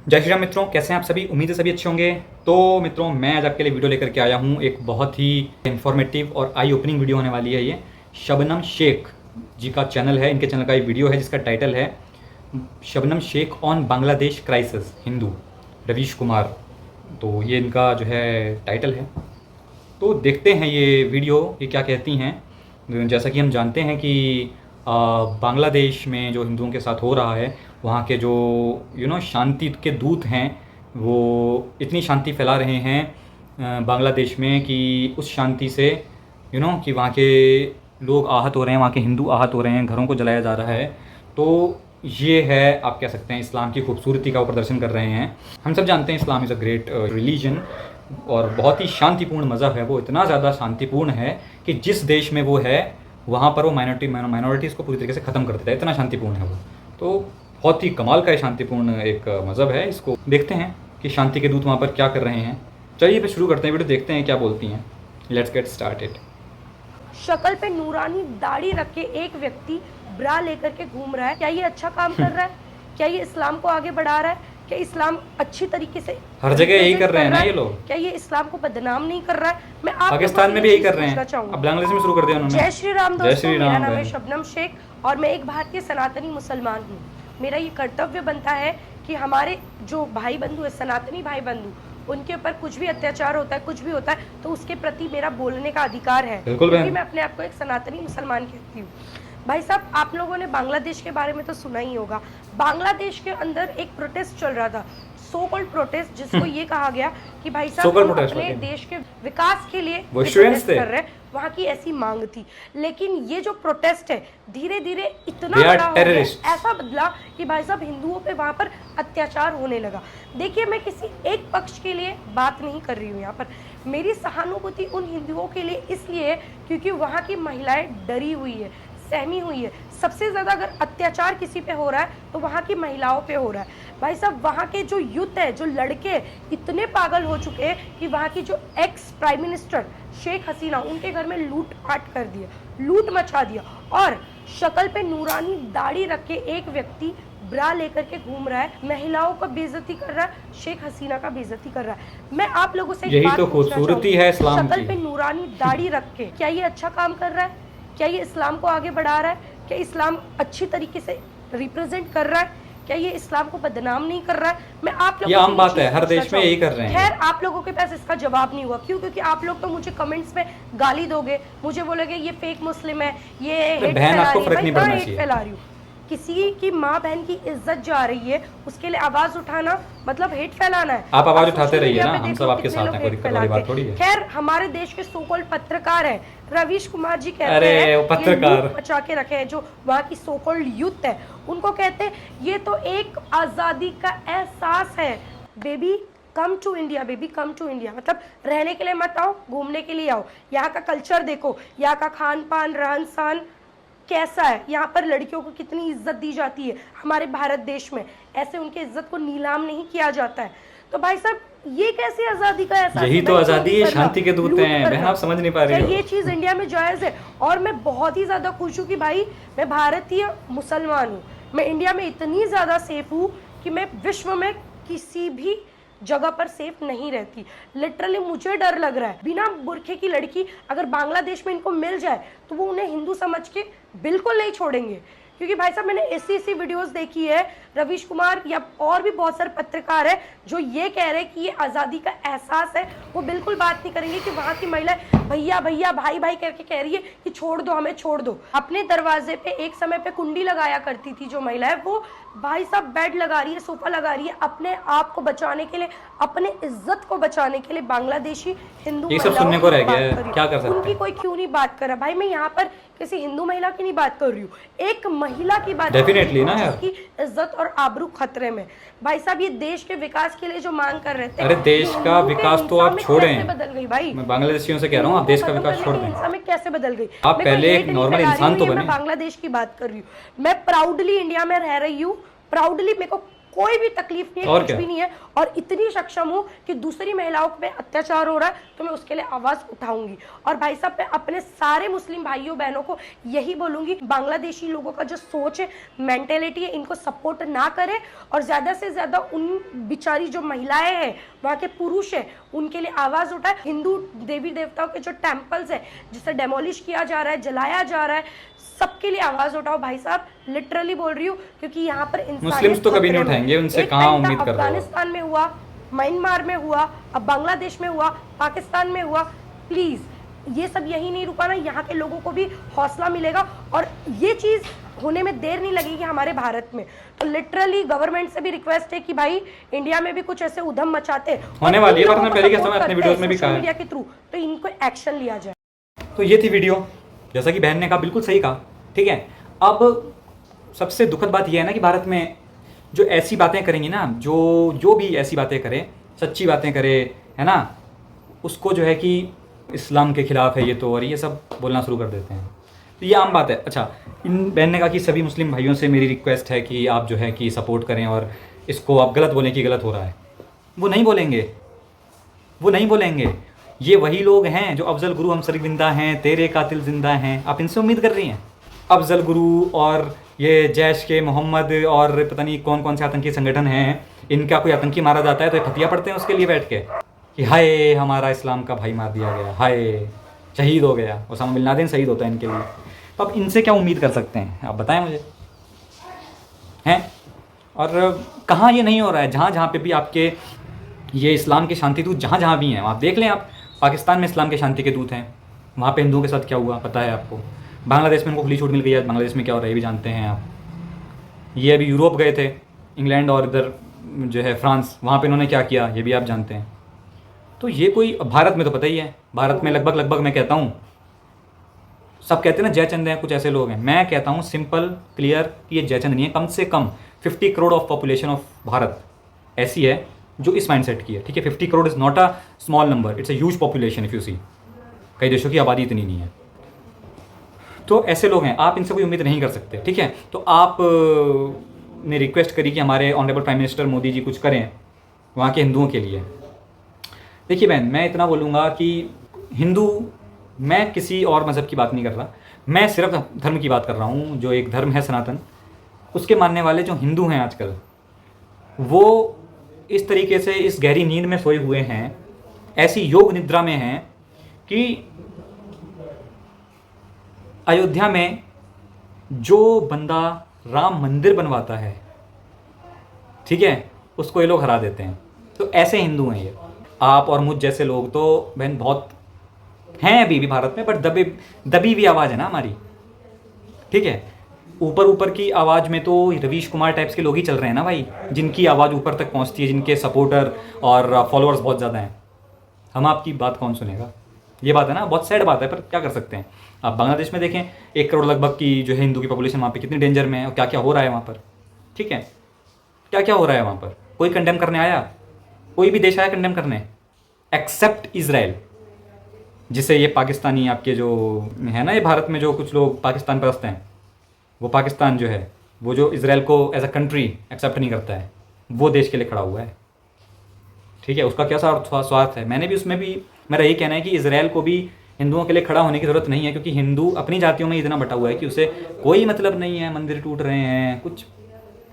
जय श्री राम मित्रों, कैसे हैं आप सभी। उम्मीद है सभी अच्छे होंगे। तो मित्रों, मैं आज आपके लिए वीडियो लेकर के आया हूँ। एक बहुत ही इन्फॉर्मेटिव और आई ओपनिंग वीडियो होने वाली है। ये शबनम शेख जी का चैनल है, इनके चैनल का एक वीडियो है जिसका टाइटल है शबनम शेख ऑन बांग्लादेश क्राइसिस हिंदू रवीश कुमार। तो ये इनका जो है टाइटल है। तो देखते हैं ये वीडियो ये क्या कहती हैं। जैसा कि हम जानते हैं कि बांग्लादेश में जो हिंदुओं के साथ हो रहा है, वहाँ के जो शांति के दूत हैं वो इतनी शांति फैला रहे हैं बांग्लादेश में कि उस शांति से कि वहाँ के लोग आहत हो रहे हैं, वहाँ के हिंदू आहत हो रहे हैं, घरों को जलाया जा रहा है। तो ये है, आप कह सकते हैं, इस्लाम की खूबसूरती का वो प्रदर्शन कर रहे हैं। हम सब जानते हैं इस्लाम इज़ अ ग्रेट रिलीजन और बहुत ही शांतिपूर्ण मज़हब है। वो इतना ज़्यादा शांतिपूर्ण है कि जिस देश में वो है वहाँ पर वो माइनॉरिटीज़ को पूरी तरीके से ख़त्म कर देता है। इतना शांतिपूर्ण है वो। तो बहुत ही कमाल का शांतिपूर्ण एक मज़हब है। इसको देखते हैं कि शांति के दूत वहाँ पर क्या कर रहे हैं। चलिए फिर शुरू करते हैं वीडियो, देखते हैं क्या बोलती हैं। Let's get started. शक्ल पे नूरानी दाढ़ी रख के एक व्यक्ति ब्रा लेकर के घूम रहा है। क्या ये अच्छा काम कर रहा है? क्या ये इस्लाम को आगे बढ़ा रहा है? क्या इस्लाम अच्छी तरीके से हर जगह यही कर रहे हैं ना ये लोग। क्या ये इस्लाम को बदनाम नहीं कर रहा है? मैं आप पाकिस्तान में भी यही कर रहे हैं। अब बांग्लादेश में शुरू कर दिया उन्होंने। जय श्री राम दोस्तों, मेरा नाम है बहन। शबनम शेख और मैं एक भारतीय सनातनी मुसलमान हूँ। मेरा ये कर्तव्य बनता है कि हमारे जो भाई बंधु है, सनातनी भाई बंधु, उनके ऊपर कुछ भी अत्याचार होता है, कुछ भी होता है, तो उसके प्रति मेरा बोलने का अधिकार है, क्योंकि मैं अपने आप को एक सनातनी मुसलमान कहती हूँ। भाई साहब, आप लोगों ने बांग्लादेश के बारे में तो सुना ही होगा। बांग्लादेश के अंदर एक प्रोटेस्ट चल रहा था, सो कॉल्ड प्रोटेस्ट, जिसको ये कहा गया कि भाई साहब हम अपने देश के विकास के लिए प्रोटेस्ट कर रहे हैं। वहाँ की ऐसी मांग थी। लेकिन ये जो प्रोटेस्ट है धीरे धीरे इतना बड़ा हो गया, ऐसा बदला कि भाई साहब हिंदुओं पे वहाँ पर अत्याचार होने लगा। देखिए, मैं किसी एक पक्ष के लिए बात नहीं कर रही हूँ यहाँ पर। मेरी सहानुभूति उन हिंदुओं के लिए इसलिए है क्योंकि वहाँ की महिलाएं डरी हुई है, सहमी हुई है। सबसे ज़्यादा अगर अत्याचार किसी पे हो रहा है तो वहाँ की महिलाओं पे हो रहा है। भाई साहब, वहाँ के जो यूथ है, जो लड़के इतने पागल हो चुके हैं कि वहाँ की जो ex prime minister Sheikh Hasina, उनके घर में लूट पाट कर दिया, लूट मचा दिया। और शक्ल पे नूरानी दाढ़ी रख के एक व्यक्ति ब्रा लेकर के घूम रहा है, महिलाओं का बेइज्जती कर रहा है, शेख हसीना का बेइज्जती कर रहा है। मैं आप लोगों से यही तो खूबसूरती है इस्लाम की। शक्ल पे नूरानी दाढ़ी रख के क्या ये अच्छा काम कर रहा है? क्या ये इस्लाम को आगे बढ़ा रहा है? क्या इस्लाम अच्छी तरीके से रिप्रेजेंट कर रहा है? क्या ये इस्लाम को बदनाम नहीं कर रहा है? मैं आप लोगों, ये आम बात है, हर देश में यही कर रहे हैं। खैर, आप लोगों के पास इसका जवाब नहीं हुआ। क्यों? क्योंकि आप लोग तो मुझे कमेंट्स में गाली दोगे, मुझे बोलोगे ये फेक मुस्लिम है, ये हेट फैला रही हूँ। किसी की माँ बहन की इज्जत जा रही है, उसके लिए आवाज उठाना मतलब हेट फैलाना है। आप आवाज उठाते रहिए ना, हम सब आपके साथ हैं, कोई दिक्कत वाली बात थोड़ी है। खैर, हमारे देश के सो कॉल्ड पत्रकार है रवीश कुमार जी, कहते हैं वो पत्रकार बचा के रखे हैं, जो वहाँ की सो कॉल्ड यूथ है, उनको कहते हैं ये तो एक आजादी का एहसास है। Baby come to India, baby come to India, मतलब रहने के लिए मत आओ, घूमने के लिए आओ। यहाँ का कल्चर देखो, यहाँ का खान पान, रहन सहन कैसा है, यहाँ पर लड़कियों को कितनी इज्जत दी जाती है। हमारे भारत देश में ऐसे उनके इज्जत को नीलाम नहीं किया जाता है। तो भाई साहब, ये कैसी आजादी का एहसास? यही तो आजादी है, शांति के दूत हैं। बहन, आप समझ नहीं पा रही हो। ये चीज इंडिया में जायज है और मैं बहुत ही ज्यादा खुश हूँ कि भाई मैं भारतीय मुसलमान हूँ। मैं इंडिया में इतनी ज्यादा सेफ हूँ कि मैं विश्व में किसी भी जगह पर सेफ नहीं रहती। लिटरली मुझे डर लग रहा है, बिना बुरखे की लड़की अगर बांग्लादेश में इनको मिल जाए तो वो उन्हें हिंदू समझ के बिल्कुल नहीं छोड़ेंगे। क्योंकि भाई साहब, मैंने ऐसी वीडियोस देखी है, रवीश कुमार या और भी बहुत सारे पत्रकार है जो ये कह रहे हैं कि ये आज़ादी का एहसास है। वो बिल्कुल बात नहीं करेंगे कि वहाँ की महिलाएं भैया भैया भाई भाई करके कह रही है कि छोड़ दो हमें, छोड़ दो। अपने दरवाजे पे एक समय पे कुंडी लगाया करती थी जो महिला है, वो भाई साहब बेड लगा रही है, सोफा लगा रही है, अपने आप को बचाने के लिए, अपने इज्जत को बचाने के लिए। बांग्लादेशी हिंदू ये सब सुनने को रह गया है, क्या कर सकते हैं? उनकी कोई क्यों नहीं बात कर रहा? भाई मैं यहाँ पर किसी हिंदू महिला की नहीं बात कर रही हूँ, एक महिला की बात, डेफिनेटली ना यार, जिसकी इज्जत और आबरू खतरे में। भाई साहब, ये देश के विकास के लिए जो मांग कर रहे थे, अरे देश का विकास तो आप छोड़ें, बदल गई भाई। मैं बांग्लादेशियों से कह रहा हूँ, आप देश का विकास छोड़ दें। हिंसा में कैसे बदल गई? आप पहले एक नॉर्मल इंसान तो बने। मैं बांग्लादेश की बात कर रही हूँ, मैं प्राउडली इंडिया में रह रही हूँ, प्राउडली, मेरे को कोई भी तकलीफ नहीं है, और कुछ क्या? भी नहीं है, और इतनी सक्षम हूँ कि दूसरी महिलाओं पे अत्याचार हो रहा है तो मैं उसके लिए आवाज उठाऊंगी। और भाई साहब, मैं अपने सारे मुस्लिम भाइयों बहनों को यही बोलूंगी, बांग्लादेशी लोगों का जो सोच है, मेंटेलिटी है, इनको सपोर्ट ना करे, और ज्यादा से ज्यादा उन बिचारी जो महिलाएं हैं, वहाँ के पुरुष है, उनके लिए आवाज उठाए। हिंदू देवी देवताओं के जो टेम्पल्स है जिसे डेमोलिश किया जा रहा है, जलाया जा रहा है, सबके लिए आवाज उठाओ भाई साहब, लिटरली बोल रही हूँ, क्योंकि यहाँ पर मुस्लिम्स तो कभी नहीं उठाएंगे, उनसे कहाँ उम्मीद कर रहे हो। अफगानिस्तान में हुआ, म्यांमार में हुआ, अब बांग्लादेश में हुआ, पाकिस्तान में हुआ। प्लीज ये सब यही नहीं रुका ना, यहाँ के लोगों को भी हौसला मिलेगा और ये चीज होने में देर नहीं लगेगी हमारे भारत में। तो लिटरली गवर्नमेंट से भी रिक्वेस्ट है कि भाई इंडिया में भी कुछ ऐसे उधम मचाते होने वाली है, पर हमने पहले क्या समय अपने वीडियोस में भी कहा है मीडिया के थ्रू, तो इनको एक्शन लिया जाए। तो ये थी वीडियो, जैसा कि बहन ने कहा, बिल्कुल सही कहा, ठीक है। अब सबसे दुखद बात यह है ना कि भारत में जो ऐसी बातें करेंगी ना, जो भी ऐसी बातें करे, सच्ची बातें करे, है ना, उसको जो है कि इस्लाम के खिलाफ है ये तो, और ये सब बोलना शुरू कर देते हैं। तो ये आम बात है। अच्छा, इन बहन ने कहा कि सभी मुस्लिम भाइयों से मेरी रिक्वेस्ट है कि आप जो है कि सपोर्ट करें, और इसको आप गलत बोलें कि गलत हो रहा है। वो नहीं बोलेंगे, वो नहीं बोलेंगे। ये वही लोग हैं जो अफजल गुरु हम शर्मिंदा हैं, तेरे कातिल जिंदा हैं, आप इनसे उम्मीद कर रही हैं? अफजल गुरु और ये जैश के मोहम्मद और पता नहीं कौन कौन से आतंकी संगठन हैं, इनका कोई आतंकी मारा जाता है तो फतिया पढ़ते हैं उसके लिए बैठ के कि हाय हमारा इस्लाम का भाई मार दिया गया, हाय शहीद हो गया, ओसामा बिन लादेन शहीद होता है इनके लिए। तो अब इनसे क्या उम्मीद कर सकते हैं, आप बताएं मुझे, हैं? और कहाँ ये नहीं हो रहा है? जहाँ जहाँ पे भी आपके ये इस्लाम के शांति दूत जहाँ जहाँ भी हैं, आप देख लें। आप पाकिस्तान में इस्लाम के शांति के दूत हैं, वहाँ पे हिंदुओं के साथ क्या हुआ पता है आपको। बांग्लादेश में उनको खुली छूट मिल गई है, बांग्लादेश में क्या हो रहा है ये भी जानते हैं आप। ये अभी यूरोप गए थे, इंग्लैंड और इधर जो है फ्रांस, वहाँ पे इन्होंने क्या किया ये भी आप जानते हैं। तो ये कोई, भारत में तो पता ही है, भारत में लगभग मैं कहता हूँ, सब कहते हैं ना जयचंद हैं, कुछ ऐसे लोग हैं। मैं कहता हूँ सिंपल क्लियर कि ये जयचंद नहीं है। कम से कम 50 crore of population of Bharat ऐसी है जो इस माइंडसेट की है, ठीक है। 50 crore is not a small number, it's a huge population if you see. कई देशों की आबादी इतनी नहीं है। तो ऐसे लोग हैं, आप इनसे कोई उम्मीद नहीं कर सकते, ठीक है। तो आप ने रिक्वेस्ट करी कि हमारे honourable prime minister Modi ji कुछ करें वहाँ के हिंदुओं के लिए। देखिए बहन, मैं इतना बोलूँगा कि हिंदू, मैं किसी और मज़हब की बात नहीं कर रहा, मैं सिर्फ धर्म की बात कर रहा हूँ। जो एक धर्म है सनातन, उसके मानने वाले जो हिंदू हैं आजकल, वो इस तरीके से इस गहरी नींद में सोए हुए हैं, ऐसी योग निद्रा में हैं कि अयोध्या में जो बंदा राम मंदिर बनवाता है, ठीक है, उसको ये लोग हरा देते हैं। तो ऐसे हिंदू हैं ये। आप और मुझ जैसे लोग तो बहन बहुत हैं अभी भी भारत में, पर दबी हुई आवाज़ है ना हमारी, ठीक है। ऊपर की आवाज़ में तो रवीश कुमार टाइप्स के लोग ही चल रहे हैं ना भाई, जिनकी आवाज़ ऊपर तक पहुंचती है, जिनके सपोर्टर और फॉलोअर्स बहुत ज़्यादा हैं। हम आपकी बात कौन सुनेगा? ये बात है ना, बहुत सैड बात है, पर क्या कर सकते हैं। आप बांग्लादेश में देखें, 1 करोड़ लगभग की जो है हिंदू की पॉपुलेशन, वहाँ पे कितनी डेंजर में है और क्या क्या हो रहा है वहाँ पर, ठीक है। क्या क्या हो रहा है वहाँ पर? कोई कंडेम करने आया? कोई भी देश आया कंडेम करने? एक्सेप्ट इजराइल, जिसे ये पाकिस्तानी आपके जो है ना, ये भारत में जो कुछ लोग पाकिस्तान परस्त हैं, वो पाकिस्तान जो है वो जो इजराइल को एज अ कंट्री एक्सेप्ट नहीं करता है, वो देश के लिए खड़ा हुआ है, ठीक है। उसका क्या स्वार्थ है? मैंने भी उसमें भी मेरा यही कहना है कि इजराइल को भी हिंदुओं के लिए खड़ा होने की ज़रूरत नहीं है, क्योंकि हिंदू अपनी जातियों में इतना बटा हुआ है कि उसे कोई मतलब नहीं है। मंदिर टूट रहे हैं, कुछ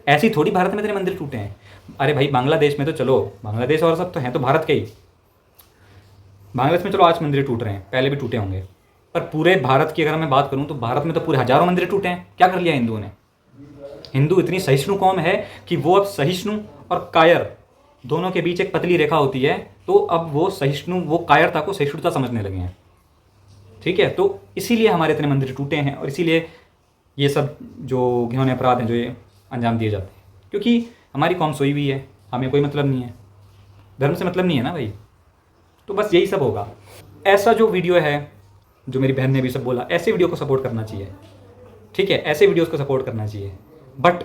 ऐसी थोड़ी भारत में इतने मंदिर टूटे हैं। अरे भाई बांग्लादेश में तो चलो, बांग्लादेश और सब तो हैं तो भारत के ही, बांग्लादेश में चलो आज मंदिर टूट रहे हैं, पहले भी टूटे होंगे, पर पूरे भारत की अगर मैं बात करूं तो भारत में तो पूरे हजारों मंदिर टूटे हैं। क्या कर लिया हिंदुओं ने? हिंदू इतनी सहिष्णु कौम है कि वो अब सहिष्णु और कायर दोनों के बीच एक पतली रेखा होती है, तो अब वो सहिष्णु, वो कायरता को सहिष्णुता समझने लगे हैं, ठीक है। तो इसीलिए हमारे इतने मंदिर टूटे हैं, और इसीलिए ये सब जो घिनौने अपराध हैं जो ये अंजाम दिए जाते हैं, क्योंकि हमारी कौम सोई हुई है, हमें कोई मतलब नहीं है, धर्म से मतलब नहीं है ना भाई। तो बस यही सब होगा। ऐसा जो वीडियो है, जो मेरी बहन ने भी सब बोला, ऐसे वीडियो को सपोर्ट करना चाहिए, ठीक है, ऐसे वीडियोस को सपोर्ट करना चाहिए। बट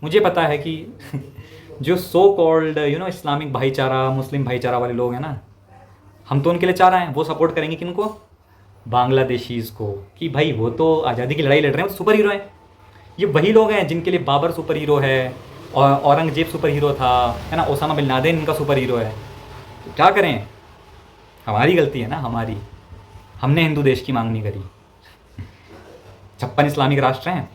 मुझे पता है कि जो सो कॉल्ड इस्लामिक भाईचारा, मुस्लिम भाईचारा वाले लोग हैं ना, हम तो उनके लिए चाह रहे हैं, वो सपोर्ट करेंगे किनको? बांग्लादेशीज़ को, कि भाई वो तो आज़ादी की लड़ाई लड़ रहे हैं, वो सुपर हीरो हैं। ये वही लोग हैं जिनके लिए बाबर सुपर हीरो है, और औरंगजेब सुपर हीरो था, है ना, ओसामा बिन लादेन इनका सुपर हीरो है। तो क्या करें, हमारी गलती है ना, हमारी, हमने हिंदू देश की मांग नहीं करी। 56 इस्लामिक राष्ट्र हैं,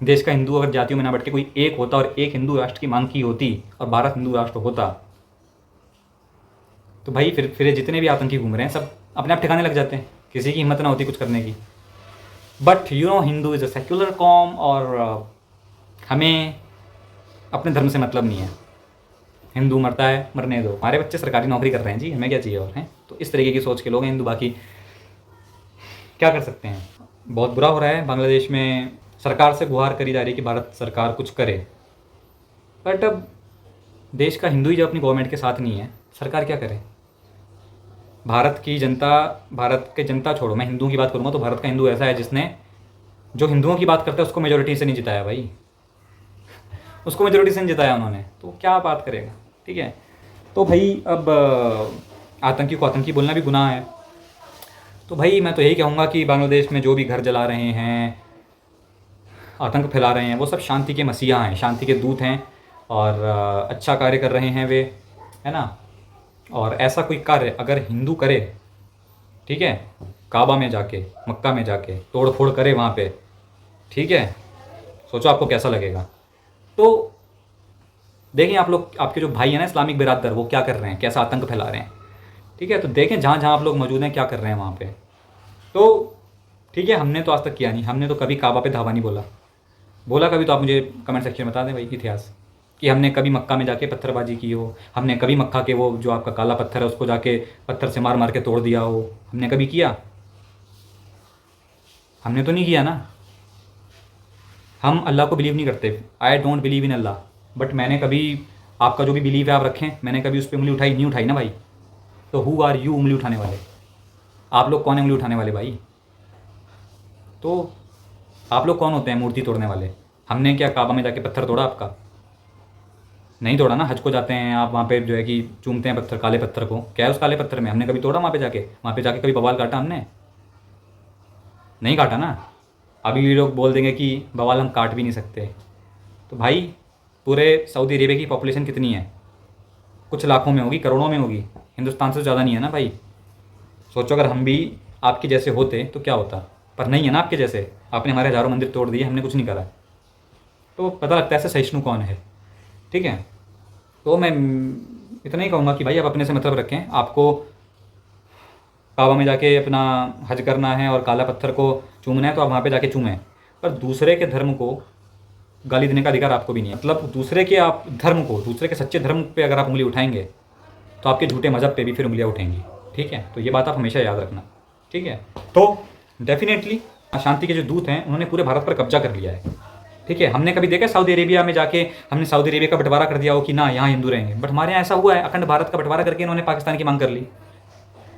देश का हिंदू अगर जातियों में ना बढ़ के कोई एक होता और एक हिंदू राष्ट्र की मांग की होती और भारत हिंदू राष्ट्र होता, तो भाई फिर जितने भी आतंकी घूम रहे हैं सब अपने आप ठिकाने लग जाते हैं, किसी की हिम्मत ना होती कुछ करने की। But you know, Hindu is a secular com, और हमें अपने धर्म से मतलब नहीं है। हिंदू मरता है, मरने दो, हमारे बच्चे सरकारी नौकरी कर रहे हैं जी, हमें क्या चाहिए और हैं। तो इस तरीके की सोच के लोग हैं हिंदू, बाकी क्या कर सकते हैं। बहुत बुरा हो रहा है, बांग्लादेश में सरकार से गुहार करी जा रही है कि भारत सरकार कुछ करे, बट अब देश का हिंदू ही जब अपनी गवर्नमेंट के साथ नहीं है, सरकार क्या करे। भारत की जनता, भारत के जनता छोड़ो, मैं हिंदुओं की बात करूँगा तो भारत का हिंदू ऐसा है जिसने, जो हिंदुओं की बात करता है उसको मेजोरिटी से नहीं जिताया भाई, उसको मेजोरिटी से नहीं जिताया उन्होंने, तो क्या बात करेगा। ठीक है, तो भाई अब आतंकी को आतंकी बोलना भी गुनाह है। तो भाई मैं तो यही कहूँगा कि बांग्लादेश में जो भी घर जला रहे हैं, आतंक फैला रहे हैं, वो सब शांति के मसीहा हैं, शांति के दूत हैं, और अच्छा कार्य कर रहे हैं वे, है ना। और ऐसा कोई कार्य अगर हिंदू करे, ठीक है, काबा में जाके, मक्का में जाके तोड़ फोड़ करे वहाँ पे, ठीक है, सोचो आपको कैसा लगेगा। तो देखें आप लोग, आपके जो भाई हैं ना इस्लामिक बिरादर, वो क्या कर रहे हैं, कैसा आतंक फैला रहे हैं। ठीक है, तो देखें जहाँ जहाँ आप लोग मौजूद हैं क्या कर रहे हैं वहाँ पे। तो ठीक है, हमने तो आज तक किया नहीं, हमने तो कभी काबा पे धावा नहीं बोला कभी तो आप मुझे कमेंट सेक्शन में बता दें भाई इतिहास, कि हमने कभी मक्का में जाके पत्थरबाजी की हो, हमने कभी मक्का के वो जो आपका काला पत्थर है उसको जाके पत्थर से मार मार के तोड़ दिया हो, हमने कभी किया? हमने तो नहीं किया ना। हम अल्लाह को बिलीव नहीं करते, I don't believe in Allah, but मैंने कभी, आपका जो भी बिलीव है आप रखें, मैंने कभी उस पर उंगली नहीं उठाई ना भाई। तो हु आर यू उंगली उठाने वाले? आप लोग कौन है उंगली उठाने वाले भाई? तो आप लोग कौन होते हैं मूर्ति तोड़ने वाले? हमने क्या काबा में जाके पत्थर तोड़ा आपका? नहीं तोड़ा ना। हज को जाते हैं आप, वहाँ पे जो है कि चूमते हैं पत्थर, काले पत्थर को, क्या है उस काले पत्थर में? हमने कभी तोड़ा वहाँ पे जाके कभी बवाल काटा हमने? नहीं काटा ना। अभी ये लोग बोल देंगे कि बवाल हम काट भी नहीं सकते। तो भाई पूरे सऊदी अरेबिया की पॉपुलेशन कितनी है? कुछ लाखों में होगी, करोड़ों में होगी, हिंदुस्तान से ज़्यादा नहीं है ना भाई। सोचो अगर हम भी आपके जैसे होते तो क्या होता, पर नहीं है ना आपके जैसे। आपने हमारे हज़ारों मंदिर तोड़ दिए, हमने कुछ नहीं करा। तो पता लगता है ऐसे सहिष्णु कौन है। ठीक है, तो मैं इतना ही कहूँगा कि भाई आप अपने से मतलब रखें। आपको काबा में जाके अपना हज करना है और काला पत्थर को चूमना है तो आप वहाँ पे जाके चूमें, पर दूसरे के धर्म को गाली देने का अधिकार आपको भी नहीं है। मतलब दूसरे के आप धर्म को, दूसरे के सच्चे धर्म पे अगर आप उंगली उठाएंगे तो आपके झूठे मज़हब पे भी फिर उंगलियाँ उठेंगी। ठीक है, तो ये बात आप हमेशा याद रखना। ठीक है, तो डेफिनेटली शांति के जो दूत हैं उन्होंने पूरे भारत पर कब्जा कर लिया है। ठीक है, हमने कभी देखा सऊदी अरेबिया में जाके हमने सऊदी अरेबिया का बंटवारा कर दिया हो कि ना यहाँ हिंदू रहेंगे, बट हमारे यहाँ ऐसा हुआ है, अखंड भारत का बंटवारा करके इन्होंने पाकिस्तान की मांग कर ली।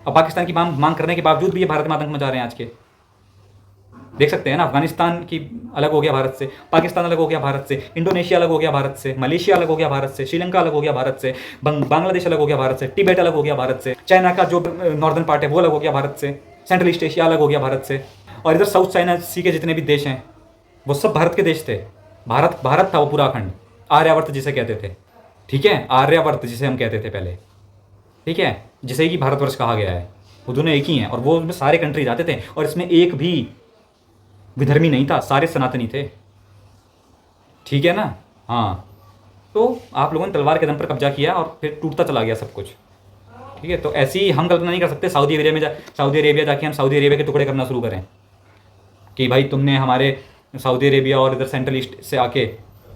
अब पाकिस्तान की मांग करने के बावजूद भी ये भारत में आतंक मचा रहे हैं आज के। देख सकते हैं ना, अफगानिस्तान की अलग हो गया भारत से, पाकिस्तान अलग हो गया भारत से, इंडोनेशिया अलग हो गया भारत से, मलेशिया अलग हो गया भारत से, श्रीलंका अलग हो गया भारत से, बांग्लादेश अलग हो गया भारत से, तिब्बत अलग हो गया भारत से, चाइना का जो नॉर्दर्न पार्ट है वो अलग हो गया भारत से, सेंट्रल ईस्ट एशिया अलग हो गया भारत से, और इधर साउथ चाइना सी के जितने भी देश हैं वो सब भारत के देश थे। भारत था वो पूरा अखंड, आर्यावर्त जिसे कहते थे। ठीक है, आर्यावर्त जिसे हम कहते थे पहले, ठीक है, जिसे कि भारतवर्ष कहा गया है, वो दोनों एक ही हैं, और वो उसमें सारे कंट्री जाते थे, और इसमें एक भी विधर्मी नहीं था, सारे सनातनी थे। ठीक है ना। हाँ, तो आप लोगों ने तलवार के दम पर कब्जा किया और फिर टूटता चला गया सब कुछ। ठीक है, तो ऐसी ही हम कल्पना नहीं कर सकते सऊदी अरेबिया जाके हम सऊदी अरेबिया के टुकड़े करना शुरू करें कि भाई तुमने हमारे सऊदी अरेबिया और इधर सेंट्रल ईस्ट से आके,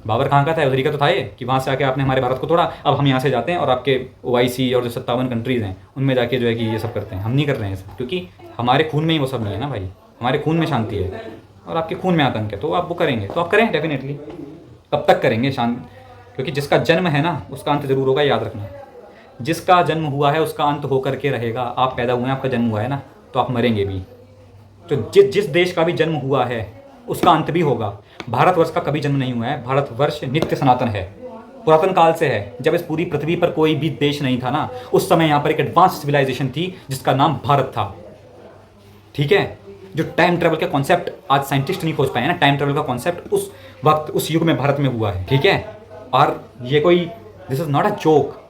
बाबर कहाँ का था, उधर का तो था ये, कि वहाँ से आके आपने हमारे भारत को तोड़ा, अब हम यहाँ से जाते हैं और आपके OIC और जो 57 कंट्रीज़ हैं उनमें जाके जो है कि ये सब करते हैं। हम नहीं कर रहे हैं सब, क्योंकि हमारे खून में ही वो सब नहीं है ना भाई। हमारे खून में शांति है और आपके खून में आतंक है। तो आप वो करेंगे तो आप करें डेफिनेटली। कब तक करेंगे क्योंकि जिसका जन्म है ना उसका अंत जरूर होगा, याद रखना। जिसका जन्म हुआ है उसका अंत होकर के रहेगा। आप पैदा हुए हैं, आपका जन्म हुआ है ना, तो आप मरेंगे भी। तो जिस देश का भी जन्म हुआ है उसका अंत भी होगा। भारतवर्ष का कभी जन्म नहीं हुआ है, भारतवर्ष नित्य सनातन है, पुरातन काल से है। जब इस पूरी पृथ्वी पर कोई भी देश नहीं था ना, उस समय यहाँ पर एक एडवांस सिविलाइजेशन थी जिसका नाम भारत था। ठीक है, जो टाइम ट्रेवल का कॉन्सेप्ट आज साइंटिस्ट नहीं खोज पाए ना, टाइम ट्रेवल का कॉन्सेप्ट उस वक्त उस युग में भारत में हुआ है। ठीक है, और ये कोई this is not a joke,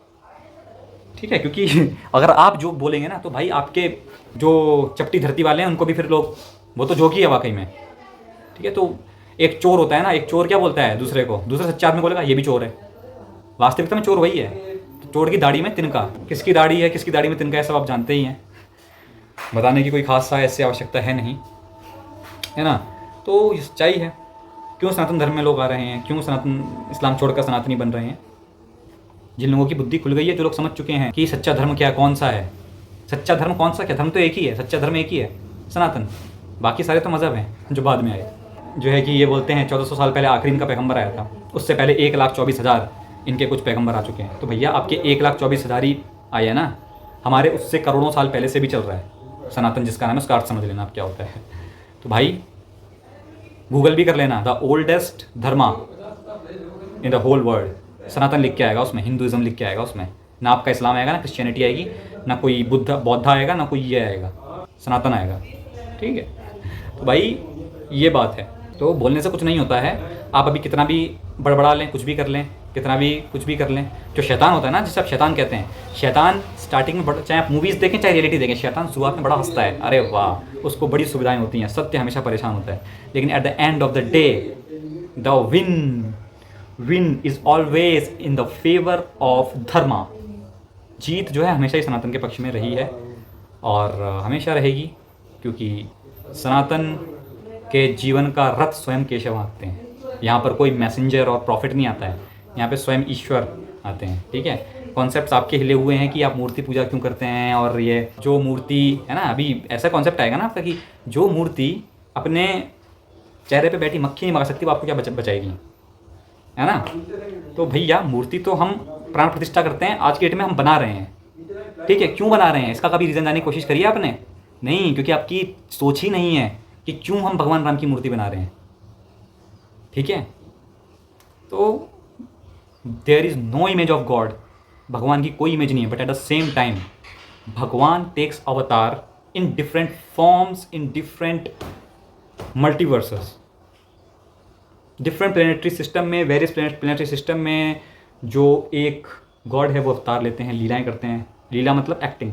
ठीक है, क्योंकि अगर आप जोक बोलेंगे ना तो भाई आपके जो चपटी धरती वाले हैं उनको भी फिर लोग, वो तो जोक ही है वाकई में, ठीक है। तो एक चोर होता है ना, एक चोर क्या बोलता है दूसरे को, दूसरे सच्चा आदमी बोलेगा ये भी चोर है, वास्तविकता में चोर वही है। तो चोर की दाढ़ी में तिनका, किसकी दाढ़ी है किसकी दाढ़ी में तिनका है सब आप जानते ही हैं, बताने की कोई खास सा ऐसी आवश्यकता है नहीं, है ना। तो ये सच्चाई है। क्यों सनातन धर्म में लोग आ रहे हैं, क्यों सनातन इस्लाम छोड़कर सनातनी बन रहे हैं? जिन लोगों की बुद्धि खुल गई है, जो लोग समझ चुके हैं कि सच्चा धर्म क्या कौन सा है, सच्चा धर्म कौन सा, क्या धर्म तो एक ही है, सच्चा धर्म एक ही है सनातन, बाकी सारे तो मज़हब हैं जो बाद में आए। जो है कि ये बोलते हैं 1400 साल पहले आखिरी इनका पैगंबर आया था, उससे पहले 1,24,000 इनके कुछ पैगंबर आ चुके हैं। तो भैया आपके 1,24,000 ही आए हैं ना, हमारे उससे करोड़ों साल पहले से भी चल रहा है सनातन, जिसका नाम है, उसका अर्थ समझ लेना आप क्या होता है। तो भाई गूगल भी कर लेना, the oldest dharma in the whole world, Sanatan लिख के आएगा उसमें, हिंदुज़म लिख के आएगा उसमें, ना आपका इस्लाम आएगा ना क्रिश्चियनिटी आएगी, ना कोई बौद्ध आएगा, ना कोई ये आएगा, सनातन आएगा, ठीक है। तो भाई ये बात है। तो बोलने से कुछ नहीं होता है, आप अभी कितना भी बड़बड़ा लें, कुछ भी कर लें, कितना भी कुछ भी कर लें, जो शैतान होता है ना, जिसे आप शैतान कहते हैं, शैतान स्टार्टिंग में चाहे आप मूवीज़ देखें चाहे रियलिटी देखें, शैतान शुरुआत में बड़ा हंसता है, अरे वाह, उसको बड़ी सुविधाएं होती हैं, सत्य हमेशा परेशान होता है, लेकिन at the end of the day the win is always in the favour of dharma. जीत जो है हमेशा ही सनातन के पक्ष में रही है और हमेशा रहेगी, क्योंकि सनातन के जीवन का रथ स्वयं केशव आते हैं। यहाँ पर कोई मैसेंजर और प्रॉफिट नहीं आता है, यहाँ पे स्वयं ईश्वर आते हैं, ठीक है। कॉन्सेप्ट्स आपके हिले हुए हैं कि आप मूर्ति पूजा क्यों करते हैं, और ये जो मूर्ति है ना, अभी ऐसा कॉन्सेप्ट आएगा ना आपका कि जो मूर्ति अपने चेहरे पे बैठी मक्खी नहीं भगा सकती, वो आपको क्या बचाएगी, है ना। तो भैया मूर्ति तो हम प्राण प्रतिष्ठा करते हैं, आज के डेट में हम बना रहे हैं, ठीक है। क्यों बना रहे हैं इसका कभी रीज़न जानने की कोशिश करिए आपने? नहीं, क्योंकि आपकी सोच ही नहीं है कि क्यों हम भगवान राम की मूर्ति बना रहे हैं, ठीक है। तो there is no image of God, भगवान की कोई इमेज नहीं है, but at the same time Bhagwan takes avatar in different forms, in different multiverses, different planetary system में, वेरियस प्लेनेटरी सिस्टम में जो एक गॉड है वो अवतार लेते हैं, लीलाएं करते हैं, लीला मतलब एक्टिंग।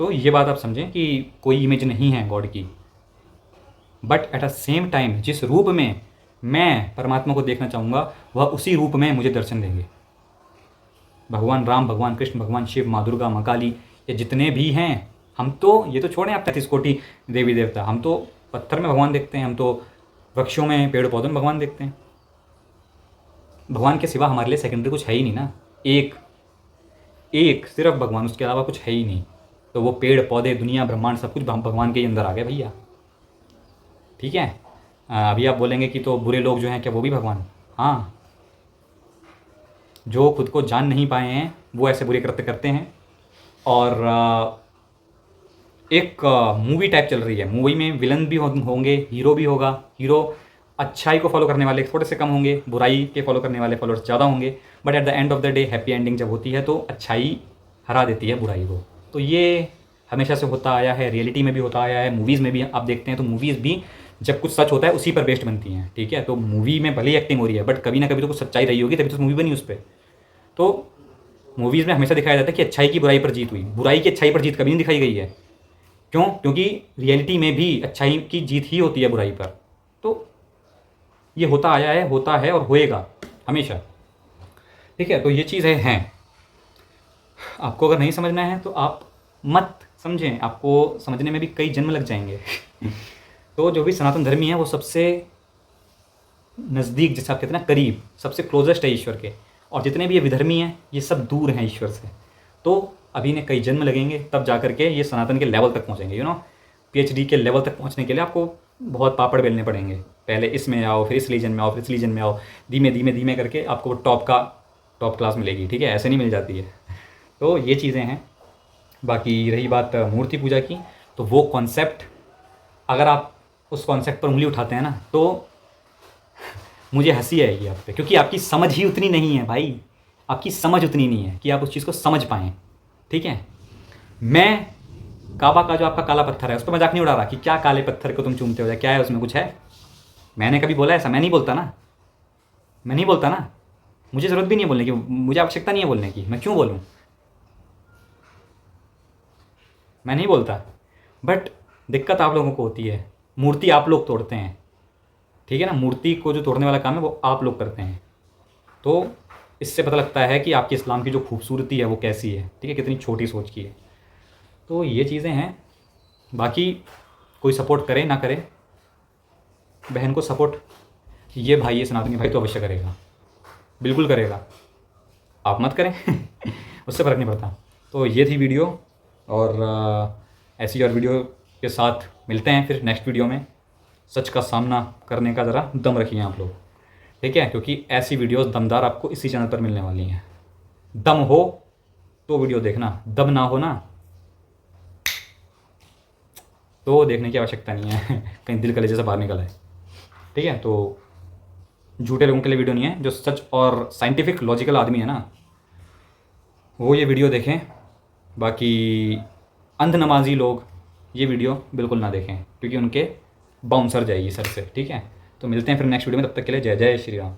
तो ये बात आप समझें कि कोई इमेज नहीं है गॉड की, but at the same time जिस रूप में मैं परमात्मा को देखना चाहूँगा वह उसी रूप में मुझे दर्शन देंगे। भगवान राम, भगवान कृष्ण, भगवान शिव, माँ दुर्गा, माँ काली, ये जितने भी हैं, हम तो ये तो छोड़ें आप 33 कोटि देवी देवता, हम तो पत्थर में भगवान देखते हैं, हम तो वृक्षों में, पेड़ पौधों में भगवान देखते हैं। भगवान के सिवा हमारे लिए सेकेंडरी कुछ है ही नहीं ना, एक सिर्फ भगवान, उसके अलावा कुछ है ही नहीं। तो वो पेड़ पौधे, दुनिया, ब्रह्मांड, सब कुछ भगवान के ही अंदर आ गए भैया, ठीक है। अभी आप बोलेंगे कि तो बुरे लोग जो हैं क्या वो भी भगवान? हाँ, जो खुद को जान नहीं पाए हैं वो ऐसे बुरे कृत्य करते हैं। और एक मूवी टाइप चल रही है, मूवी में विलन भी होंगे, हीरो भी होगा। हीरो अच्छाई को फॉलो करने वाले थोड़े से कम होंगे, बुराई के फॉलो करने वाले फॉलोअर्स ज़्यादा होंगे, but at the end of the day happy ending जब होती है तो अच्छाई हरा देती है बुराई को। तो ये हमेशा से होता आया है, रियलिटी में भी होता आया है, मूवीज़ में भी आप देखते हैं तो मूवीज़ भी जब कुछ सच होता है उसी पर बेस्ड बनती हैं, ठीक है। तो मूवी में भले ही एक्टिंग हो रही है बट कभी ना कभी तो कुछ सच्चाई रही होगी, तभी तो मूवी बनी उस पर। तो मूवीज़ में हमेशा दिखाया जाता है कि अच्छाई की बुराई पर जीत हुई, बुराई की अच्छाई पर जीत कभी नहीं दिखाई गई है। क्यों? क्योंकि रियलिटी में भी अच्छाई की जीत ही होती है बुराई पर। तो ये होता आया है, होता है और होएगा हमेशा, ठीक है। तो ये चीज़ें हैं, आपको अगर नहीं समझना है तो आप मत समझें, आपको समझने में भी कई जन्म लग जाएंगे। तो जो भी सनातन धर्मी है वो सबसे नज़दीक, जैसे आप कहते हैं ना करीब, सबसे क्लोजेस्ट है ईश्वर के, और जितने भी ये विधर्मी हैं ये सब दूर हैं ईश्वर से। तो अभी ने कई जन्म लगेंगे तब जा करके ये सनातन के लेवल तक पहुँचेंगे। यू नो, PhD के लेवल तक पहुँचने के लिए आपको बहुत पापड़ बेलने पड़ेंगे, पहले इसमें आओ, फिर इस रीजन में आओ, फिर इस रीजन में आओ, धीमे धीमे धीमे करके आपको टॉप क्लास मिलेगी, ठीक है। ऐसे नहीं मिल जाती है। तो ये चीज़ें हैं। बाकी रही बात मूर्ति पूजा की, तो वो कॉन्सेप्ट अगर आप उस कॉन्सेप्ट पर उंगली उठाते हैं ना तो मुझे हंसी आएगी आप पे, क्योंकि आपकी समझ ही उतनी नहीं है भाई, आपकी समझ उतनी नहीं है कि आप उस चीज़ को समझ पाएँ, ठीक है। मैं काबा का जो आपका काला पत्थर है उस पर मजाक नहीं उड़ा रहा कि क्या काले पत्थर को तुम चूमते हो, या क्या है उसमें कुछ है। मैंने कभी बोला ऐसा? मैं नहीं बोलता ना, मैं नहीं बोलता ना। मुझे ज़रूरत भी नहीं है बोलने की, मुझे आवश्यकता नहीं है बोलने की, मैं क्यों बोलूँ? मैं नहीं बोलता। बट दिक्कत आप लोगों को होती है, मूर्ति आप लोग तोड़ते हैं, ठीक है ना? मूर्ति को जो तोड़ने वाला काम है वो आप लोग करते हैं। तो इससे पता लगता है कि आपके इस्लाम की जो खूबसूरती है वो कैसी है, ठीक है, कितनी छोटी सोच की है। तो ये चीज़ें हैं। बाकी कोई सपोर्ट करे ना करे, बहन को सपोर्ट ये भाई, ये सनातनी भाई तो अवश्य करेगा, बिल्कुल करेगा, आप मत करें उससे फ़र्क नहीं पड़ता। तो ये थी वीडियो, और ऐसी और वीडियो के साथ मिलते हैं फिर नेक्स्ट वीडियो में। सच का सामना करने का ज़रा दम रखिए आप लोग, ठीक है, क्योंकि ऐसी वीडियोस दमदार आपको इसी चैनल पर मिलने वाली हैं। दम हो तो वीडियो देखना, दम ना हो ना तो देखने की आवश्यकता नहीं है कहीं दिल कलेजे से बाहर निकल आए, ठीक है। तो झूठे लोगों के लिए वीडियो नहीं है, जो सच और साइंटिफिक लॉजिकल आदमी है ना वो ये वीडियो देखें। बाकी अंध नमाजी लोग ये वीडियो बिल्कुल ना देखें, क्योंकि उनके बाउंसर जाएगी सर से, ठीक है। तो मिलते हैं फिर नेक्स्ट वीडियो में, तब तक के लिए जय जय श्री राम।